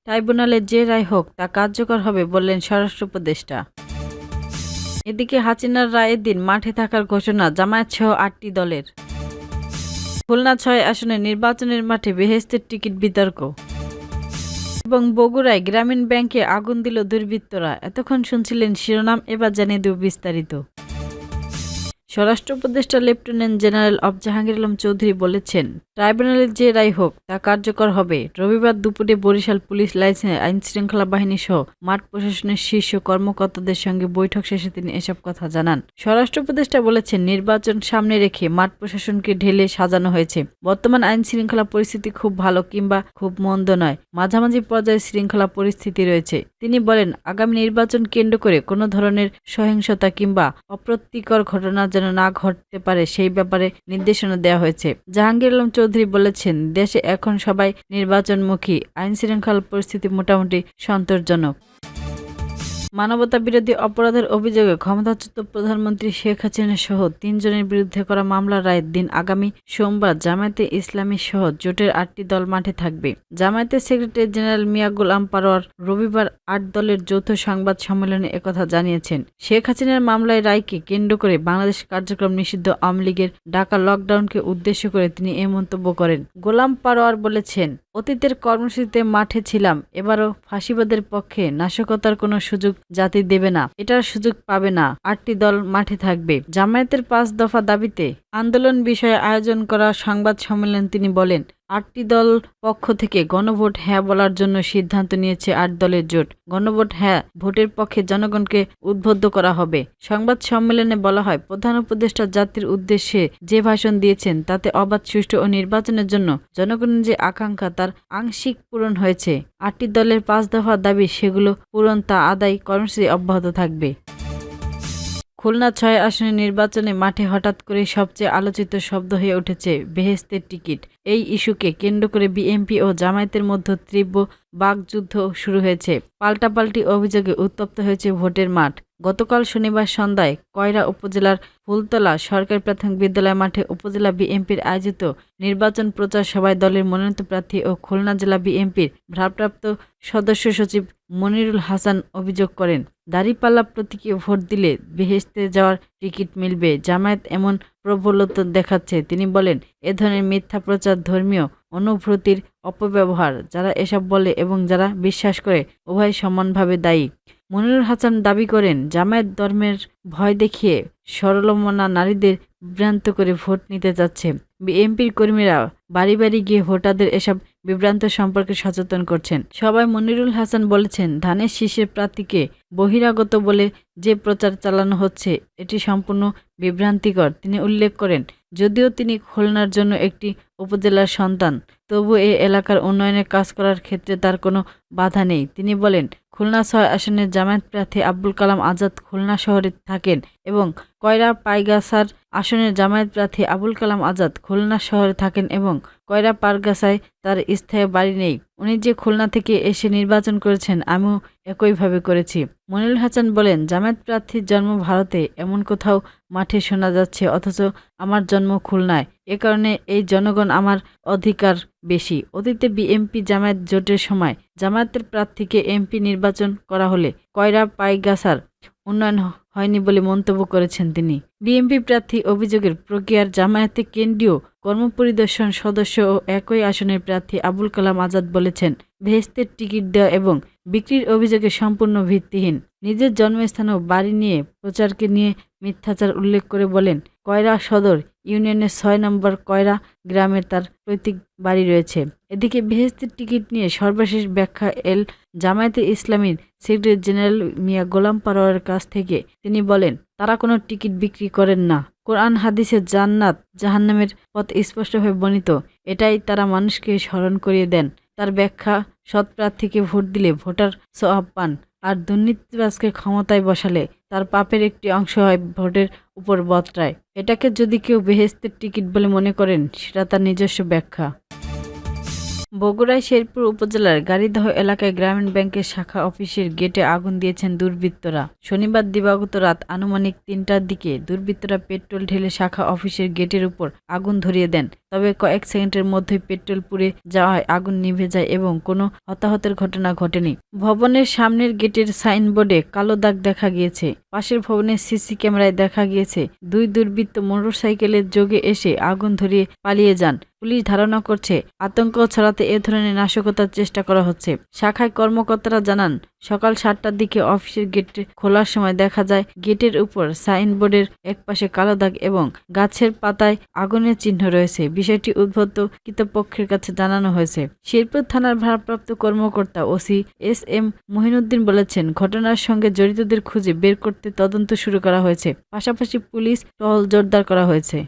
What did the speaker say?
ট্রাইব্যুনালের যে রায় হোক তা কার্যকর হবে বললেন স্বরাষ্ট্র উপদেষ্টা। এদিকে হাসিনার রায়ের দিন মাঠে থাকার ঘোষণা জামায়াতসহ ৮টি দলের। খুলনা ৬ আসনে নির্বাচনের মাঠে বেহেশতের টিকিট বিতর্ক এবং বগুড়ায় গ্রামীণ ব্যাংকে আগুন দিল দুর্বৃত্তরা। এতক্ষণ শুনছিলেন শিরোনাম, এবার জানিয়ে দেব বিস্তারিত। স্বরাষ্ট্র উপদেষ্টা লেফটেন্যান্ট জেনারেল জাহাঙ্গীর আলম চৌধুরী বলেছেন, ট্রাইব্যুনালের যে রায় হোক তা কার্যকর হবে। রবিবার দুপুরে বরিশাল পুলিশ লাইন্সে আইনশৃঙ্খলা বাহিনী সহ মাঠ প্রশাসনের শীর্ষ কর্মকর্তাদের সঙ্গে বৈঠক শেষে তিনি এসব কথা জানান। স্বরাষ্ট্র উপদেষ্টা বলেছেন, নির্বাচন সামনে রেখে মাঠ প্রশাসনকে ঢেলে সাজানো হয়েছে। বর্তমান আইনশৃঙ্খলা পরিস্থিতি খুব ভালো কিংবা খুব মন্দ নয়, মাঝামাঝি পর্যায়ে শৃঙ্খলা পরিস্থিতি রয়েছে। তিনি বলেন, আগামী নির্বাচন কেন্দ্র করে কোনো ধরনের সহিংসতা কিংবা অপ্রীতিকর ঘটনা যেন না ঘটতে পারে সেই ব্যাপারে নির্দেশনা দেওয়া হয়েছে। জাহাঙ্গীর আলম চৌধুরী বলেছেন, দেশে এখন সবাই নির্বাচনমুখী, আইনশৃঙ্খলা পরিস্থিতি মোটামুটি সন্তোষজনক। মানবতা বিরোধী অপরাধের অভিযোগে ক্ষমতাচ্যুত প্রধানমন্ত্রী শেখ হাসিনা সহ ৩ জনের বিরুদ্ধে করা মামলার রায়ের দিন আগামী সোমবার জামায়াতে ইসলামী সহ জোটের ৮টি দল মাঠে থাকবে। জামায়াতের সেক্রেটারি জেনারেল মিয়া গোলাম পারোয়ার রবিবার ৮ দলের যৌথ সংবাদ সম্মেলনে একথা জানিয়েছেন। শেখ হাসিনার মামলায় রায়কে কেন্দ্র করে বাংলাদেশ কার্যক্রম নিষিদ্ধ আওয়ামী লীগের ডাকা লকডাউনকে উদ্দেশ্য করে তিনি এ মন্তব্য করেন। গোলাম পারোয়ার বলেছেন, অতীতের কর্মসূচিতে মাঠে ছিলাম, এবারও ফাঁসিবাদের পক্ষে নাশকতার কোনো সুযোগ জাতি দেবে না, এটার সুযোগ পাবে না। ৮টি দল মাঠে থাকবে। জামায়াতের ৫ দফা দাবিতে আন্দোলন বিষয়ে আয়োজন করা সংবাদ সম্মেলন তিনি বলেন, ৮টি দল পক্ষ থেকে গণভোট হ্যাঁ বলার জন্য সিদ্ধান্ত নিয়েছে ৮ দলের জোট। গণভোট হ্যাঁ ভোটের পক্ষে জনগণকে উদ্বুদ্ধ করা হবে। সংবাদ সম্মেলনে বলা হয়, প্রধান উপদেষ্টা জাতির উদ্দেশ্যে যে ভাষণ দিয়েছেন তাতে অবাধ, সুষ্ঠু ও নির্বাচনের জন্য জনগণের যে আকাঙ্ক্ষা তার আংশিক পূরণ হয়েছে। ৮টি দলের ৫ দফা দাবি সেগুলো পূরণ তা আদায় কর্মসূচি অব্যাহত থাকবে। খুলনা ৬ আসনের নির্বাচনে মাঠে হঠাৎ করে সবচেয়ে আলোচিত শব্দ হয়ে উঠেছে বেহেশতের টিকিট। এই ইস্যুকে কেন্দ্র করে বিএনপি ও জামায়াতের মধ্যে তীব্র বাকযুদ্ধ শুরু হয়েছে। পাল্টাপাল্টি অভিযোগে উত্তপ্ত হয়েছে ভোটের মাঠ। গতকাল শনিবার সন্ধ্যায় কয়রা উপজেলার ফুলতলা সরকারি প্রাথমিক বিদ্যালয় মাঠে উপজেলা বিএনপির আয়োজিত নির্বাচন প্রচার সভায় দলের মনোনীত প্রার্থী ও খুলনা জেলা বিএনপির ভারপ্রাপ্ত সদস্য সচিব মনিরুল হাসান অভিযোগ করেন, দাঁড়িপাল্লা প্রতীকে ভোট দিলে বেহেশতে যাওয়ার টিকিট মিলবে। জামায়াত এমন প্রবলতা দেখাচ্ছে। তিনি বলেন, এ ধরনের মিথ্যা প্রচার ধর্মীয় অনুভূতির অপব্যবহার। যারা এসব বলে এবং যারা বিশ্বাস করে উভয় সমানভাবে দায়ী। মনিরুল হাসান দাবি করেন, জামায়াত ধর্মের ভয় দেখিয়ে সরলমনা নারীদের বিভ্রান্ত করে ভোট নিতে যাচ্ছে। বিএনপির কর্মীরা বাড়ি বাড়ি গিয়ে ভোটারদের এসব বিভ্রান্ত সম্পর্কে সচেতন করছেন। সবাই মনিরুল হাসান বলেছেন, ধানের শীষের প্রার্থীকে বহিরাগত বলে যে প্রচার চালানো হচ্ছে এটি সম্পূর্ণ বিভ্রান্তিকর। তিনি উল্লেখ করেন, যদিও তিনি খুলনার জন্য একটি উপজেলার সন্তান, তবু এ এলাকার উন্নয়নের কাজ করার ক্ষেত্রে তার কোনো বাধা নেই। তিনি বলেন, খুলনা ৬ আসনের জামায়াত প্রার্থী আব্দুল কালাম আজাদ খুলনা শহরে থাকেন এবং কয়রা পাইগাছার আসনের জামায়াত প্রার্থী আবুল কালাম আজাদ খুলনা শহরে থাকেন এবং কয়রা পারগাছায় তার স্থায়ী বাড়ি নেই। উনি যে খুলনা থেকে এসে নির্বাচন করেছেন, আমিও একইভাবে করেছি। মনিরুল হাসান বলেন, জামায়াত প্রার্থীর জন্ম ভারতে, এমন কোথাও মাঠে শোনা যাচ্ছে, অথচ আমার জন্ম খুলনায়। এ কারণে এই জনগণ আমার অধিকার বেশি। অতীতে বিএনপি জামায়াত জোটের সময় জামায়াতের প্রার্থীকে এমপি নির্বাচন করা হলে কয়রা পাইগাছার উন্নয়ন হয়নি বলে মন্তব্য করেছেন তিনি। বিএনপি প্রার্থী অভিযোগের প্রক্রিয়ার জামায়াতে কেন্দ্রীয় কর্মপরিদর্শন সদস্য ও একই আসনের প্রার্থী আবুল কালাম আজাদ বলেছেন, বেহেশতের টিকিট দেওয়া এবং বিক্রির অভিযোগে সম্পূর্ণ ভিত্তিহীন। নিজের জন্মস্থান ও বাড়ি নিয়ে প্রচারকে নিয়ে মিথ্যাচার উল্লেখ করে বলেন, কয়রা সদর ইউনিয়নের ৬ নম্বর কয়রা গ্রামের তার পৈতৃক বাড়ি রয়েছে। এদিকে বেহেশতের টিকিট নিয়ে সর্বশেষ ব্যাখ্যা জামায়াতে ইসলামীর সেক্রেটারি জেনারেল মিয়া গোলাম পারোয়ারের কাছ থেকে। তিনি বলেন, তারা কোনো টিকিট বিক্রি করেন না। কোরআন হাদিসে জান্নাত জাহান্নামের পথ স্পষ্টভাবে বর্ণিত, এটাই তারা মানুষকে স্মরণ করিয়ে দেন। তার ব্যাখ্যা, সৎ প্রার্থীকে ভোট দিলে ভোটার সওয়াব পান, আর দুর্নীতিবাজকে ক্ষমতায় বসালে তার পাপের একটি অংশ হয় ভোটের উপর বর্তায়। এটাকে যদি কেউ বেহেশতের টিকিট বলে মনে করেন, সেটা তার নিজস্ব ব্যাখ্যা। বগুড়ায় শেরপুর উপজেলার গাড়িদহ এলাকায় গ্রামীণ ব্যাংকের শাখা অফিসের গেটে আগুন দিয়েছেন দুর্বৃত্তরা। শনিবার দিবাগত রাত আনুমানিক ৩টার দিকে দুর্বৃত্তরা পেট্রোল ঢেলে শাখা অফিসের গেটের উপর আগুন ধরিয়ে দেন। তবে কয়েক সেকেন্ডের মধ্যেই পেট্রোল পুড়ে যাওয়ায় আগুন নিভে যায় এবং কোনো হতাহতের ঘটনা ঘটেনি। ভবনের সামনের গেটের সাইনবোর্ডে কালো দাগ দেখা গিয়েছে। পাশের ভবনের সিসি ক্যামেরায় দেখা গিয়েছে দুই দুর্বৃত্ত মোটরসাইকেলের যোগে এসে আগুন ধরিয়ে পালিয়ে যান। পুলিশ ধারণা করছে আতঙ্ক ছড়াতে এ ধরনের নাশকতার চেষ্টা করা হচ্ছে। শাখায় কর্মকর্তারা জানান, সকাল 7টার দিকে অফিসের গেট খোলার সময় দেখা যায় গেটের উপর সাইনবোর্ডের একপাশে কালো দাগ এবং গাছের পাতায় আগুনের চিহ্ন রয়েছে। বিষয়টি উদ্ভূত কর্তৃপক্ষের কাছে জানানো হয়েছে। শেরপুর থানার ভারপ্রাপ্ত কর্মকর্তা ওসি SM মহিনুদ্দিন বলেছেন, ঘটনার সঙ্গে জড়িতদের খুঁজে বের করতে তদন্ত শুরু করা হয়েছে। পাশাপাশি পুলিশ টহল জোরদার করা হয়েছে।